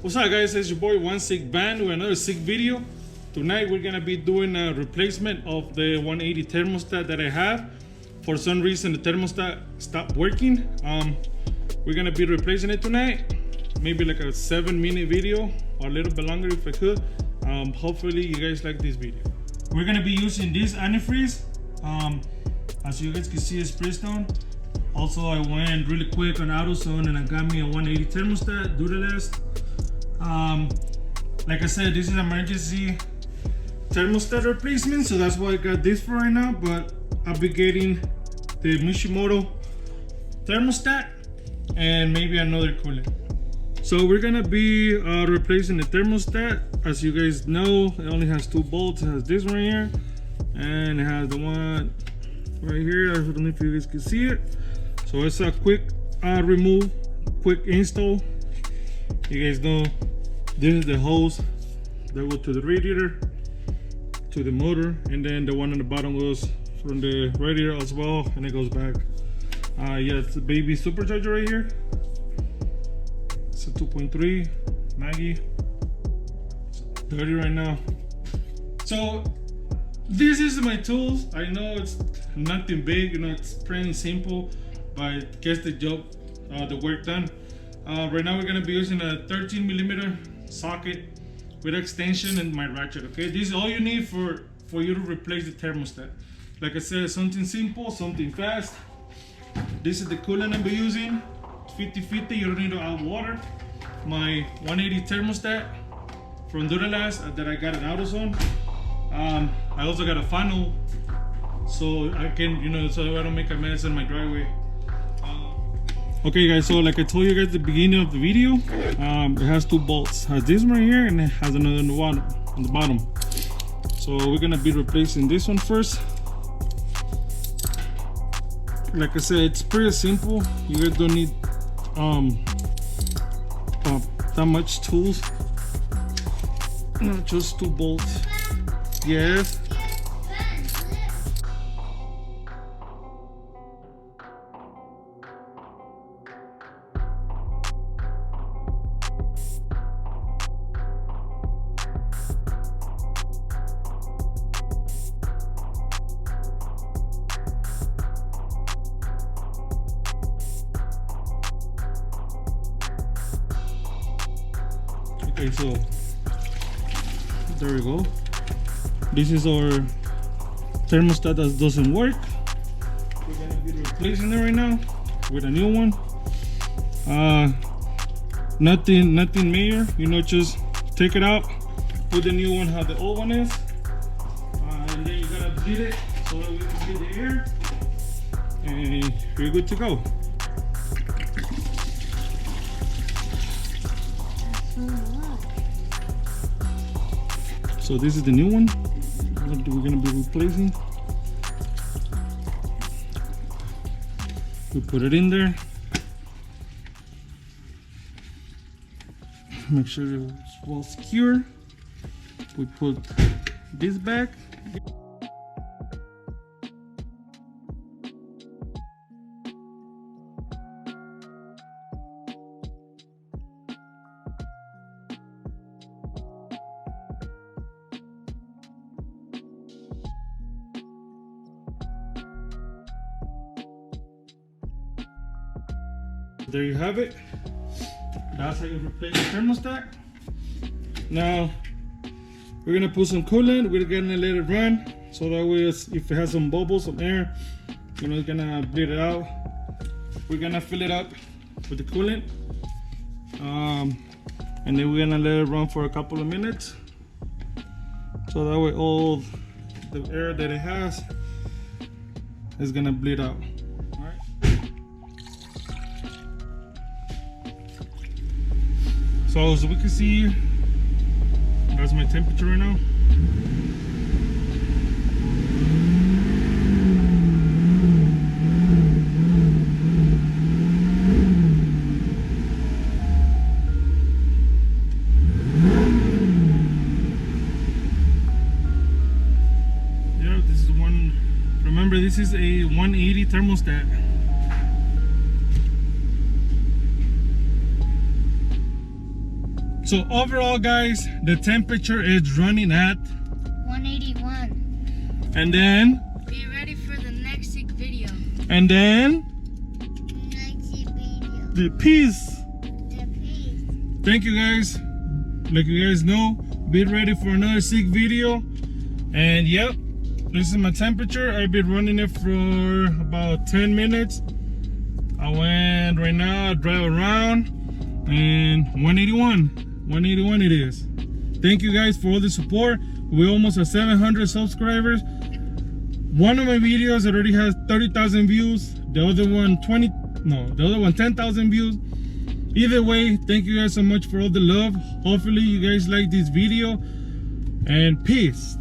What's up, guys? It's your boy One Sick Band with another sick video. Tonight we're gonna be doing a replacement of the 180 thermostat that I have. For some reason the thermostat stopped working. We're gonna be replacing it tonight. Maybe like a 7-minute video or a little bit longer if I could. Hopefully you guys like this video. We're gonna be using this antifreeze. As you guys can see, it's Bridgestone. Also, I went really quick on AutoZone and I got me a 180 thermostat, Duralast. Like I said, this is an emergency thermostat replacement, so that's why I got this for right now. But I'll be getting the Mishimoto thermostat and maybe another coolant. So we're gonna be replacing the thermostat. As you guys know, it only has 2 bolts. It has this one here, and it has the one right here. I don't know if you guys can see it. So it's a quick remove, quick install. You guys know this is the hose that goes to the radiator, to the motor, and then the one on the bottom goes from the radiator as well, and it goes back. Yeah, it's a baby supercharger right here. It's a 2.3 Maggie. It's dirty right now. So this is my tools. I know it's nothing big, you know, it's pretty simple, but it gets the job, the work done. Right now we're gonna be using a 13mm socket with extension and my ratchet. Okay, this is all you need for you to replace the thermostat. Like I said, something simple, something fast. This is the coolant I'm using. 50-50. You don't need to add water. My 180 thermostat from Duralast that I got at AutoZone. I also got a funnel so I can, you know, so I don't make a mess in my driveway. Okay guys, so like I told you guys at the beginning of the video, it has 2 bolts. It has this one right here and it has another one on the bottom. So we're gonna be replacing this one first. Like I said, it's pretty simple. You guys don't need that much tools. Just 2 bolts. Yes. Okay, so there we go. This is our thermostat that doesn't work. We're gonna be replacing it right now with a new one. Nothing major, you know, just take it out, put the new one how the old one is, and then you gotta bleed it so that we can get the air, and you're good to go. So this is the new one we're gonna be replacing. We put it in there. Make sure it's well secure. We put this back. There you have it. That's how you replace the thermostat. Now we're gonna put some coolant. We're gonna let it run so that way if it has some bubbles, some air, you know, it's gonna bleed it out. We're gonna fill it up with the coolant, and then we're gonna let it run for a couple of minutes so that way all the air that it has is gonna bleed out. So as we can see, that's my temperature right now. Yeah, this is one. Remember, this is a 180 thermostat. So overall, guys, the temperature is running at 181. And then Be ready for the next sick video. And then Next sick video. the peace. The peace. Thank you guys. Like you guys know, be ready for another sick video. And yep, this is my temperature. I've been running it for about 10 minutes. I went right now, I drive around, and 181 it is. Thank you guys for all the support. We're almost at 700 subscribers. One of my videos already has 30,000 views. The other one 10,000 views. Either way, thank you guys so much for all the love. Hopefully you guys like this video, and peace.